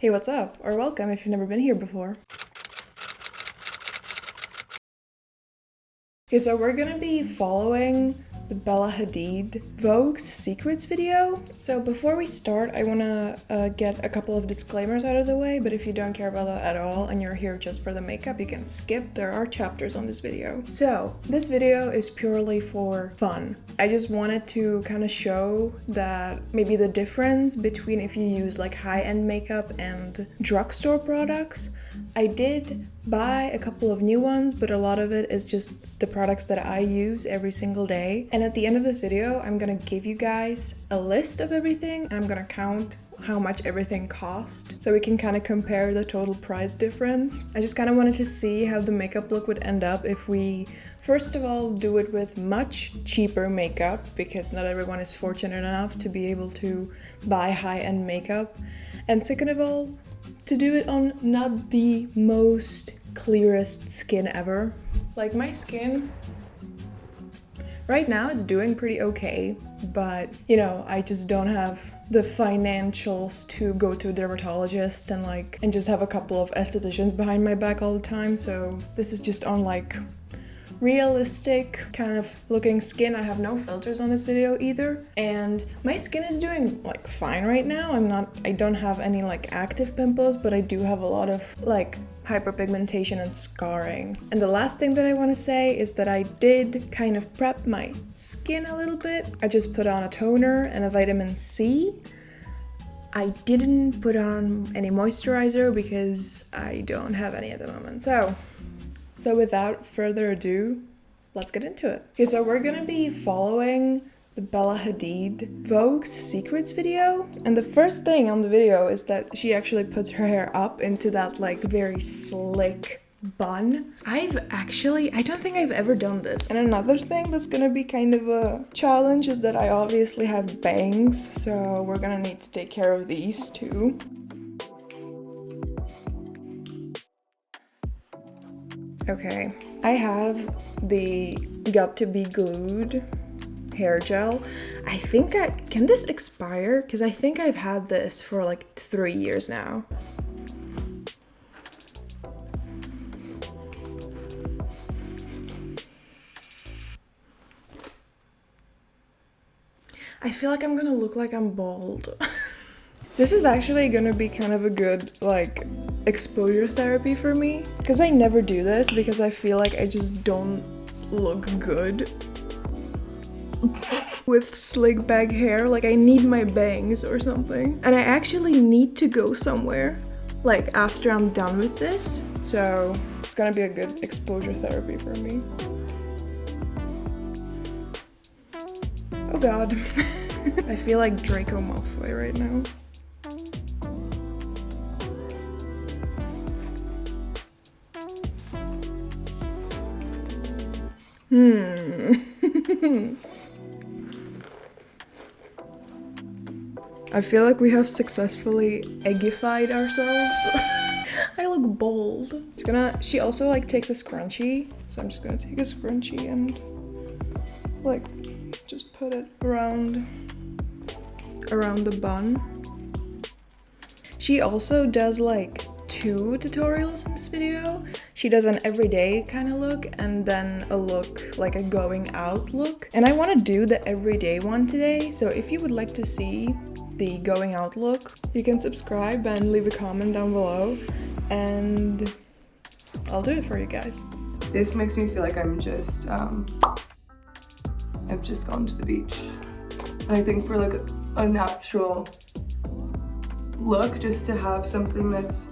Hey, what's up? Or welcome if you've never been here before. Okay, so we're gonna be following the Bella Hadid Vogue's Secrets video. So before we start, I wanna get a couple of disclaimers out of the way, but if you don't care about that at all and you're here just for the makeup, you can skip. There are chapters on this video. So this video is purely for fun. I just wanted to kind of show that maybe the difference between if you use like high-end makeup and drugstore products. I did buy a couple of new ones, but a lot of it is just the products that I use every single day. And at the end of this video, I'm gonna give you guys a list of everything and I'm gonna count how much everything cost so we can kind of compare the total price difference. I just kind of wanted to see how the makeup look would end up if we first of all do it with much cheaper makeup, because not everyone is fortunate enough to be able to buy high-end makeup, and second of all to do it on not the most clearest skin ever. Like my skin right now is doing pretty okay, but you know, I just don't have the financials to go to a dermatologist and just have a couple of estheticians behind my back all the time. So this is just on like realistic kind of looking skin. I have no filters on this video either, and my skin is doing like fine right now. I don't have any like active pimples, but I do have a lot of like hyperpigmentation and scarring. And the last thing that I want to say is that I did kind of prep my skin a little bit. I just put on a toner and a vitamin C. I didn't put on any moisturizer because I don't have any at the moment. So without further ado, let's get into it. Okay, so we're gonna be following the Bella Hadid Vogue's Secrets video. And the first thing on the video is that she actually puts her hair up into that like very slick bun. I don't think I've ever done this. And another thing that's gonna be kind of a challenge is that I obviously have bangs, so we're gonna need to take care of these too. Okay, I have the Got to Be Glued hair gel. Can this expire? Because I think I've had this for like 3 years now. I feel like I'm gonna look like I'm bald. This is actually gonna be kind of a good like exposure therapy for me, because I never do this because I feel like I just don't look good with slick back hair. Like I need my bangs or something, and I actually need to go somewhere like after I'm done with this, so it's gonna be a good exposure therapy for me. Oh god. I feel like Draco Malfoy right now. I feel like we have successfully eggified ourselves. I look bold. She also like takes a scrunchie, so I'm just gonna take a scrunchie and like just put it around the bun. She also does like 2 tutorials in this video. She does an everyday kind of look and then a look like a going out look. And I want to do the everyday one today. So if you would like to see the going out look, you can subscribe and leave a comment down below and I'll do it for you guys. This makes me feel like I've just gone to the beach. And I think for like a natural look, just to have something that's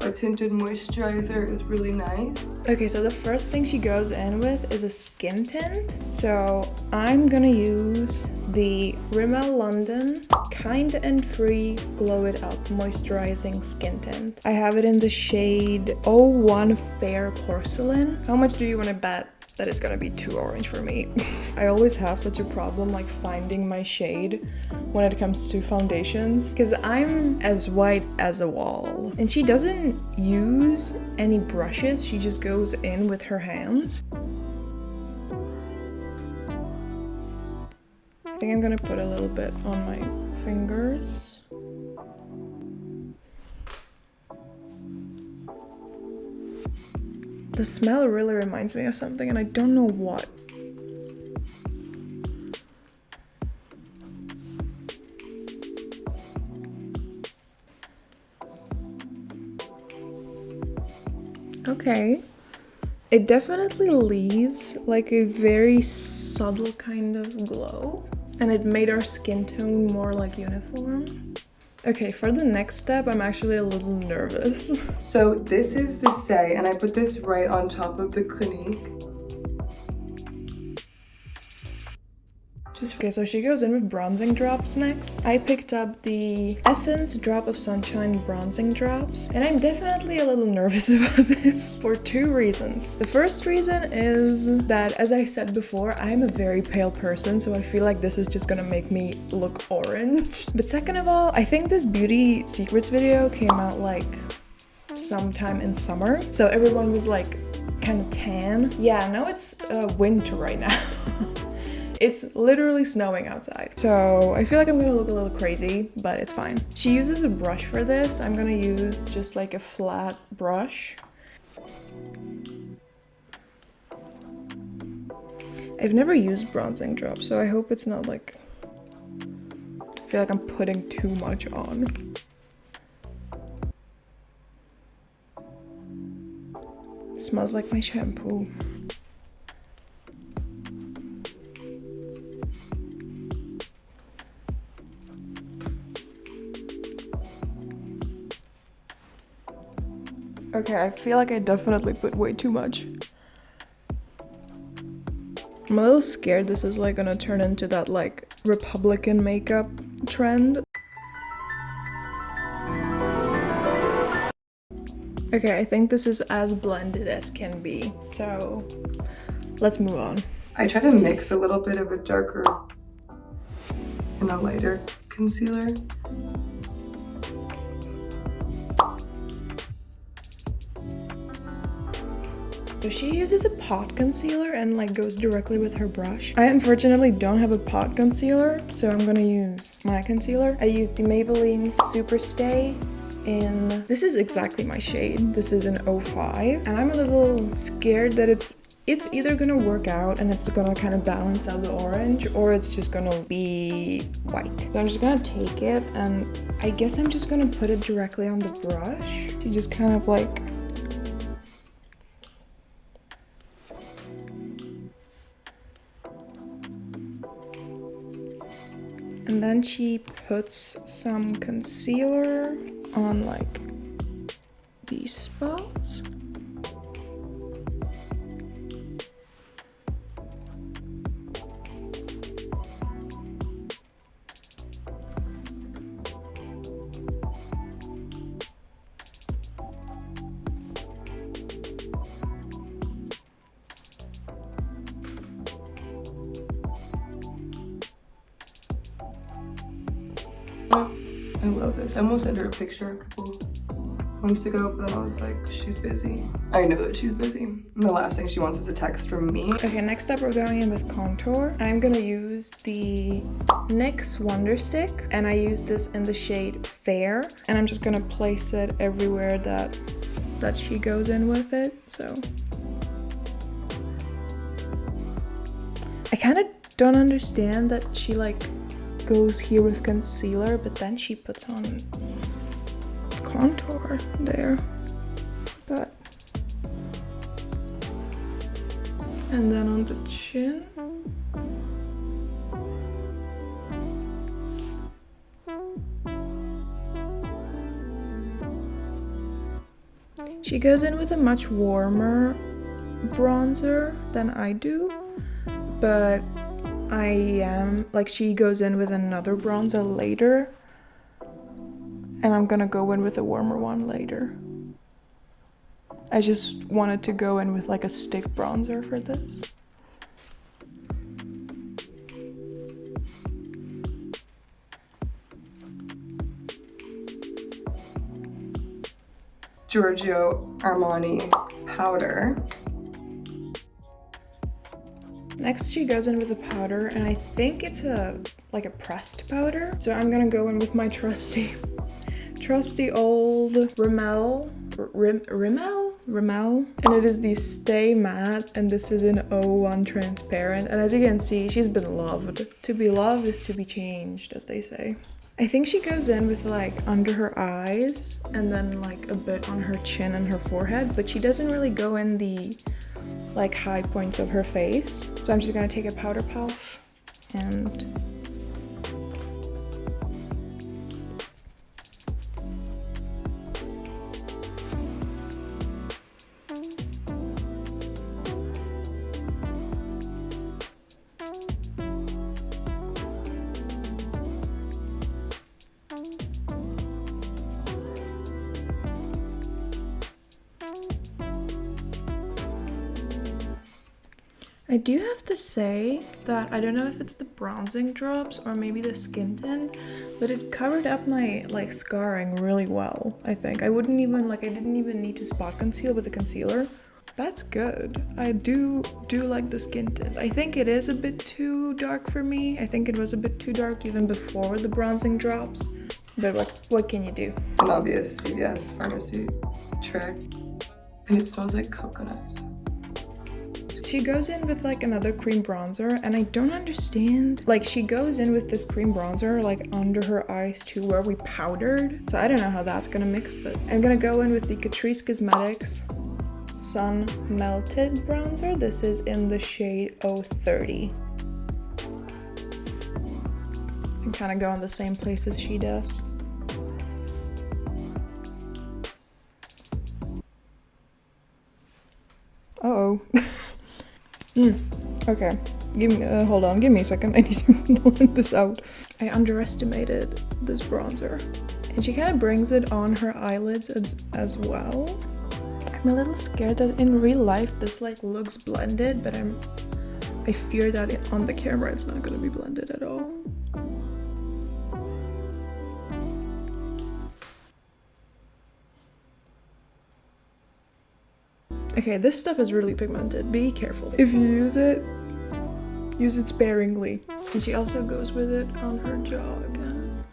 a tinted moisturizer is really nice. Okay, so the first thing she goes in with is a skin tint. So I'm gonna use the Rimmel London Kind and Free Glow It Up Moisturizing Skin Tint. I have it in the shade 01 Fair Porcelain. How much do you want to bet that it's gonna be too orange for me? I always have such a problem like finding my shade when it comes to foundations, because I'm as white as a wall. And she doesn't use any brushes, she just goes in with her hands. I think I'm gonna put a little bit on my fingers. The smell really reminds me of something and I don't know what. Okay. It definitely leaves like a very subtle kind of glow, and it made our skin tone more like uniform. Okay, for the next step, I'm actually a little nervous. So this is the Say, and I put this right on top of the Clinique. Okay, so she goes in with bronzing drops next. I picked up the Essence Drop of Sunshine bronzing drops, and I'm definitely a little nervous about this for two reasons. The first reason is that, as I said before, I'm a very pale person, so I feel like this is just gonna make me look orange. But second of all, I think this beauty secrets video came out like sometime in summer, so everyone was like kind of tan. Yeah, now it's winter right now. It's literally snowing outside. So I feel like I'm gonna look a little crazy, but it's fine. She uses a brush for this. I'm gonna use just like a flat brush. I've never used bronzing drops, so I hope it's not like, I feel like I'm putting too much on. It smells like my shampoo. Okay, I feel like I definitely put way too much. I'm a little scared this is like gonna turn into that like Republican makeup trend. Okay, I think this is as blended as can be, so let's move on. I try to mix a little bit of a darker and a lighter concealer. So she uses a pot concealer and like goes directly with her brush. I unfortunately don't have a pot concealer, so I'm gonna use my concealer. I use the Maybelline Super Stay in, this is exactly my shade. This is an 05, and I'm a little scared that it's either gonna work out and it's gonna kind of balance out the orange, or it's just gonna be white. So I'm just gonna take it, and I guess I'm just gonna put it directly on the brush. You just kind of like, and then she puts some concealer on like these spots. I love this. I almost sent her a picture a couple months ago, but then I was like, she's busy. I know that she's busy. And the last thing she wants is a text from me. Okay, next up we're going in with contour. I'm gonna use the NYX Wonder Stick, and I use this in the shade Fair, and I'm just gonna place it everywhere that she goes in with it. So I kind of don't understand that she like goes here with concealer, but then she puts on contour there. But, and then on the chin. She goes in with a much warmer bronzer than I do, but she goes in with another bronzer later, and I'm gonna go in with a warmer one later. I just wanted to go in with like a stick bronzer for this. Giorgio Armani powder. Next, she goes in with a powder, and I think it's like a pressed powder. So I'm gonna go in with my trusty old Rimmel Rimmel, and it is the Stay Matte, and this is in 01 transparent, and as you can see, she's been loved. To be loved is to be changed, as they say. I think she goes in with like under her eyes and then like a bit on her chin and her forehead, but she doesn't really go in the like high points of her face. So I'm just gonna take a powder puff and I do have to say that I don't know if it's the bronzing drops or maybe the skin tint, but it covered up my like scarring really well, I think. I didn't even need to spot conceal with the concealer. That's good. I do like the skin tint. I think it is a bit too dark for me. I think it was a bit too dark even before the bronzing drops, but what can you do? An obvious CVS pharmacy trick, and it smells like coconuts. She goes in with like another cream bronzer, and I don't understand. Like, she goes in with this cream bronzer like under her eyes too, where we powdered. So I don't know how that's gonna mix, but I'm gonna go in with the Catrice Cosmetics Sun Melted bronzer. This is in the shade 030. And kind of go in the same place as she does. Uh-oh. Okay, hold on, give me a second. I need to blend this out. I underestimated this bronzer. And she kind of brings it on her eyelids as well. I'm a little scared that in real life this like looks blended, but I fear that on the camera it's not gonna be blended at all. Okay, this stuff is really pigmented. Be careful. If you use it sparingly. And she also goes with it on her jaw again.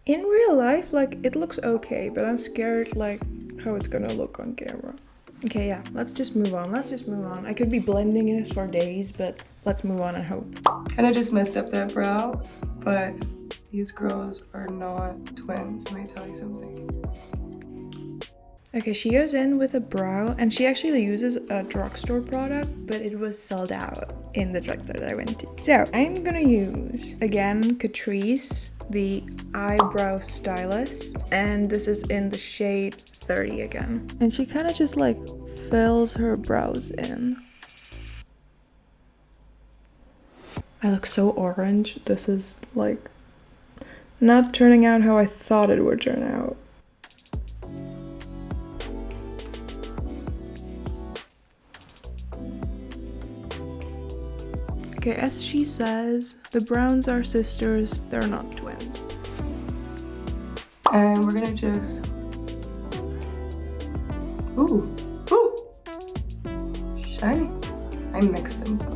In real life, like, it looks okay, but I'm scared, like, how it's gonna look on camera. Okay, yeah, let's just move on. I could be blending this for days, but let's move on, I hope. Kind of just messed up that brow, but these girls are not twins. Let me tell you something. Okay, she goes in with a brow, and she actually uses a drugstore product, but it was sold out in the drugstore that I went to. So I'm gonna use, again, Catrice, the eyebrow stylist, and this is in the shade 30 again. And she kind of just like fills her brows in. I look so orange. This is like not turning out how I thought it would turn out. Okay, as she says, the Browns are sisters, they're not twins. And we're gonna just... Ooh! Shiny. I mixed them both.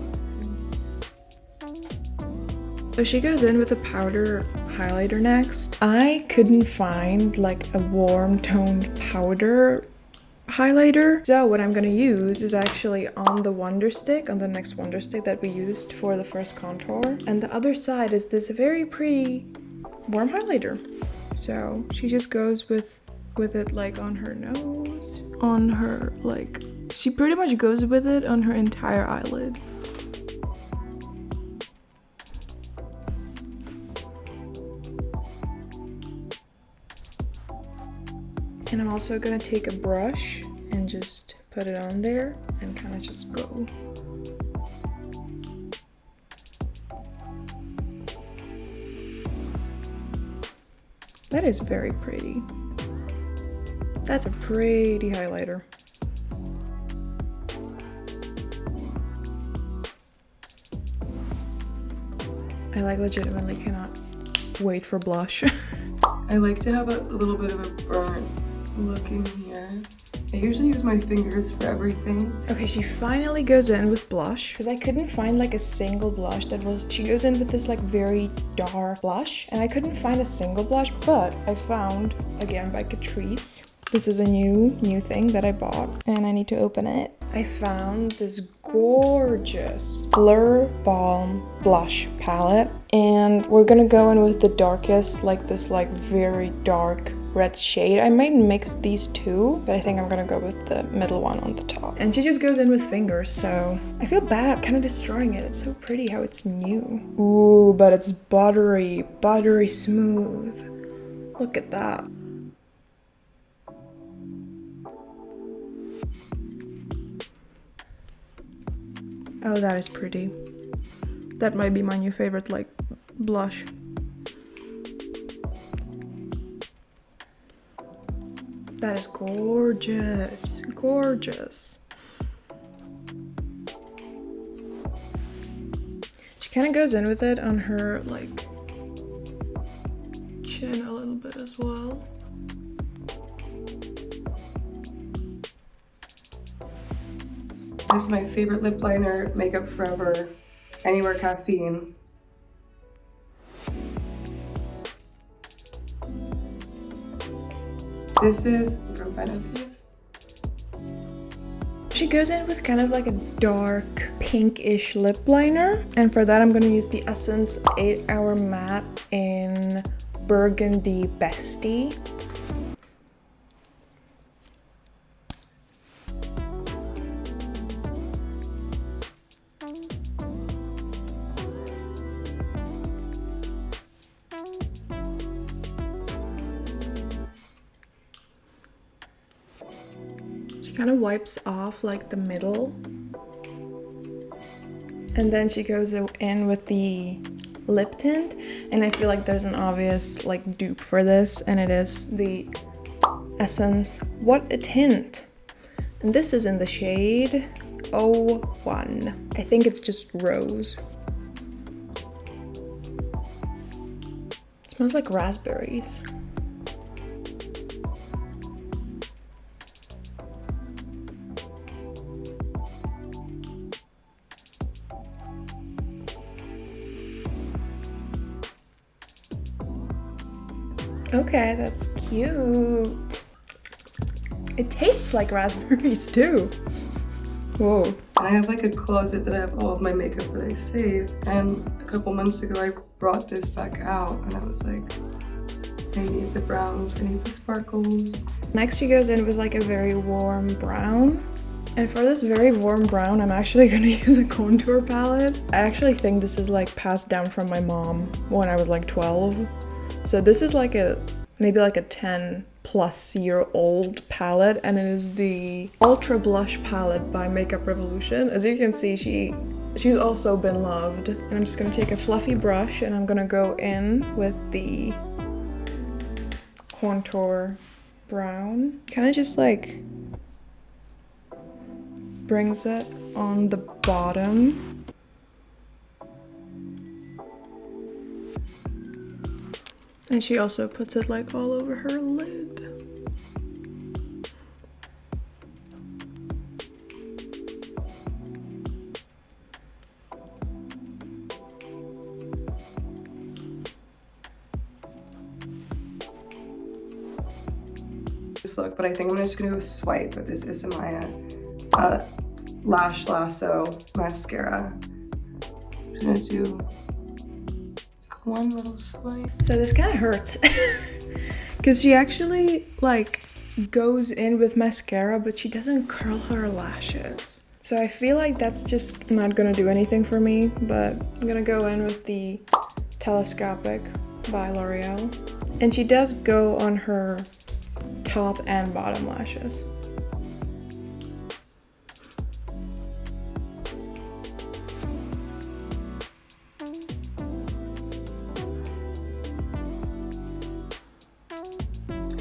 So she goes in with a powder highlighter next. I couldn't find like a warm toned powder highlighter. So what I'm gonna use is actually on the Wonder Stick, on the next Wonder Stick that we used for the first contour. And the other side is this very pretty warm highlighter. So she just goes with it like on her nose, on her like, she pretty much goes with it on her entire eyelid. And I'm also gonna take a brush and just put it on there and kind of just go. That is very pretty. That's a pretty highlighter. I like legitimately cannot wait for blush. I like to have a little bit of a burnt look in here. I usually use my fingers for everything. Okay, she finally goes in with blush because I couldn't find like a single blush that was, she goes in with this like very dark blush and I couldn't find a single blush, but I found, again by Catrice. This is a new thing that I bought and I need to open it. I found this gorgeous Blur Balm blush palette and we're gonna go in with the darkest, like this like very dark red shade. I might mix these two, but I think I'm gonna go with the middle one on the top. And she just goes in with fingers, so I feel bad kind of destroying it. It's so pretty how it's new. Ooh, but it's buttery smooth. Look at that. Oh, that is pretty. That might be my new favorite, like, blush. That is gorgeous, gorgeous. She kind of goes in with it on her, like, chin a little bit as well. This is my favorite lip liner, Makeup Forever, Anywhere Caffeine. This is from Benefit. She goes in with kind of like a dark pinkish lip liner, and for that I'm gonna use the Essence 8 Hour Matte in Burgundy Bestie. Kind of wipes off like the middle and then she goes in with the lip tint, and I feel like there's an obvious like dupe for this, and it is the Essence What a Tint, and this is in the shade 01. I think it's just rose. It smells like raspberries. Okay, that's cute. It tastes like raspberries too. Whoa. And I have like a closet that I have all of my makeup that I save. And a couple months ago, I brought this back out and I was like, I need the browns, I need the sparkles. Next she goes in with like a very warm brown. And for this very warm brown, I'm actually gonna use a contour palette. I actually think this is like passed down from my mom when I was like 12. So this is like maybe like a 10-plus-year-old palette, and it is the Ultra Blush palette by Makeup Revolution. As you can see, she's also been loved. And I'm just gonna take a fluffy brush and I'm gonna go in with the contour brown. Kind of just like brings it on the bottom. And she also puts it like all over her lid. This look, but I think I'm just gonna go swipe with this Isamaya Lash Lasso mascara. I'm gonna do one little swipe. So this kind of hurts because she actually like goes in with mascara, but she doesn't curl her lashes. So I feel like that's just not gonna do anything for me, but I'm gonna go in with the Telescopic by L'Oreal. And she does go on her top and bottom lashes.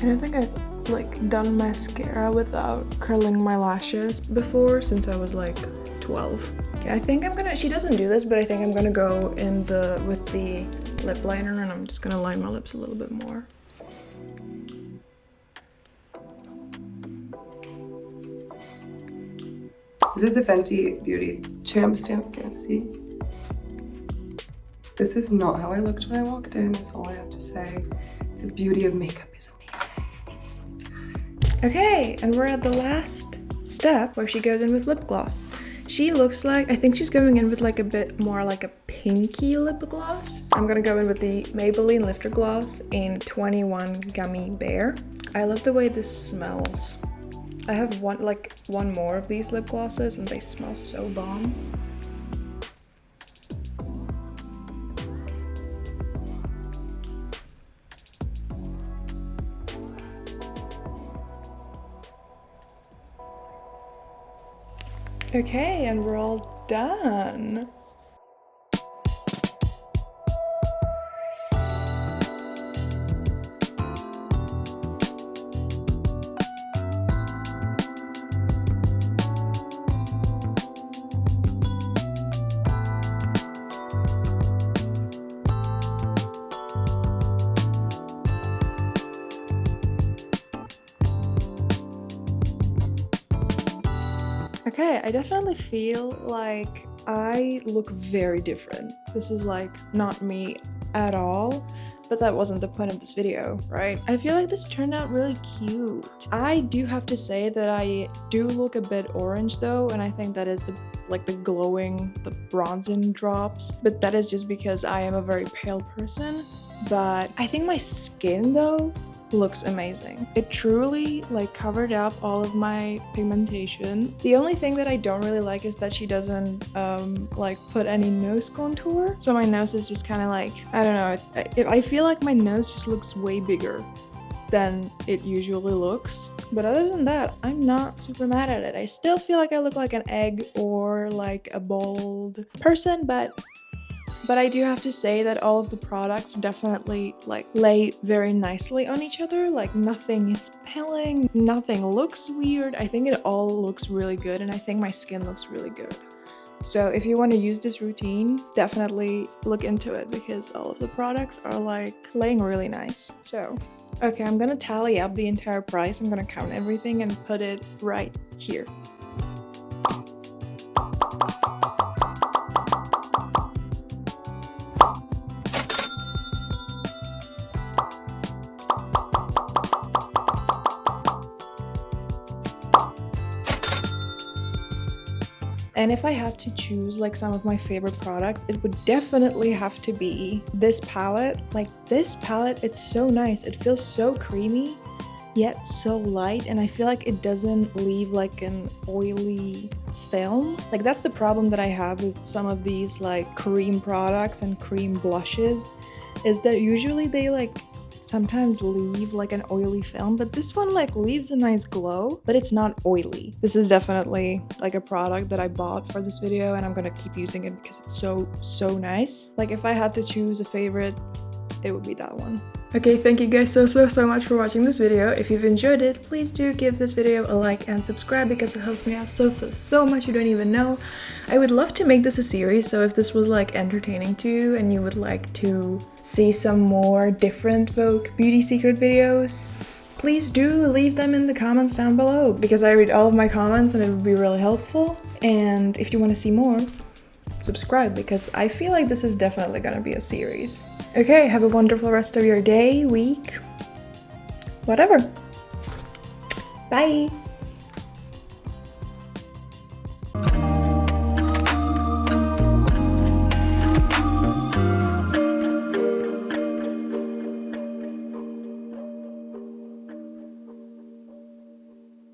I don't think I've like done mascara without curling my lashes before since I was like 12. Okay, I think I'm gonna, she doesn't do this, but I think I'm gonna go in with the lip liner, and I'm just gonna line my lips a little bit more. This is the Fenty Beauty Stamp Fancy. This is not how I looked when I walked in, is all I have to say. The beauty of makeup is amazing. Okay, and we're at the last step where she goes in with lip gloss. She looks like, I think she's going in with like a bit more like a pinky lip gloss. I'm gonna go in with the Maybelline Lifter Gloss in 21 Gummy Bear. I love the way this smells. I have one more of these lip glosses and they smell so bomb. Okay, and we're all done. Okay, I definitely feel like I look very different. This is like not me at all, but that wasn't the point of this video, right? I feel like this turned out really cute. I do have to say that I do look a bit orange though, and I think that is the glowing, the bronzing drops, but that is just because I am a very pale person. But I think my skin though looks amazing. It truly like covered up all of my pigmentation. The only thing that I don't really like is that she doesn't like put any nose contour. So my nose is just kind of like, I don't know, I feel like my nose just looks way bigger than it usually looks. But other than that, I'm not super mad at it. I still feel like I look like an egg or like a bald person, but I do have to say that all of the products definitely like lay very nicely on each other. Like nothing is peeling, nothing looks weird. I think it all looks really good, and I think my skin looks really good. So if you want to use this routine, definitely look into it because all of the products are like laying really nice. So, okay, I'm gonna tally up the entire price. I'm gonna count everything and put it right here. And if I had to choose like some of my favorite products, it would definitely have to be this palette. Like this palette, it's so nice. It feels so creamy, yet so light. And I feel like it doesn't leave like an oily film. Like that's the problem that I have with some of these like cream products and cream blushes, is that usually they like sometimes leave like an oily film, but this one like leaves a nice glow, but it's not oily. This is definitely like a product that I bought for this video, and I'm gonna keep using it because it's so nice. Like if I had to choose a favorite, it would be that one. Okay, thank you guys so much for watching this video. If you've enjoyed it, please do give this video a like and subscribe because it helps me out so much, you don't even know. I would love to make this a series, so if this was like entertaining to you and you would like to see some more different Vogue beauty secret videos, please do leave them in the comments down below because I read all of my comments and it would be really helpful. And if you want to see more, subscribe because I feel like this is definitely gonna be a series. Okay, have a wonderful rest of your day, week, whatever. Bye!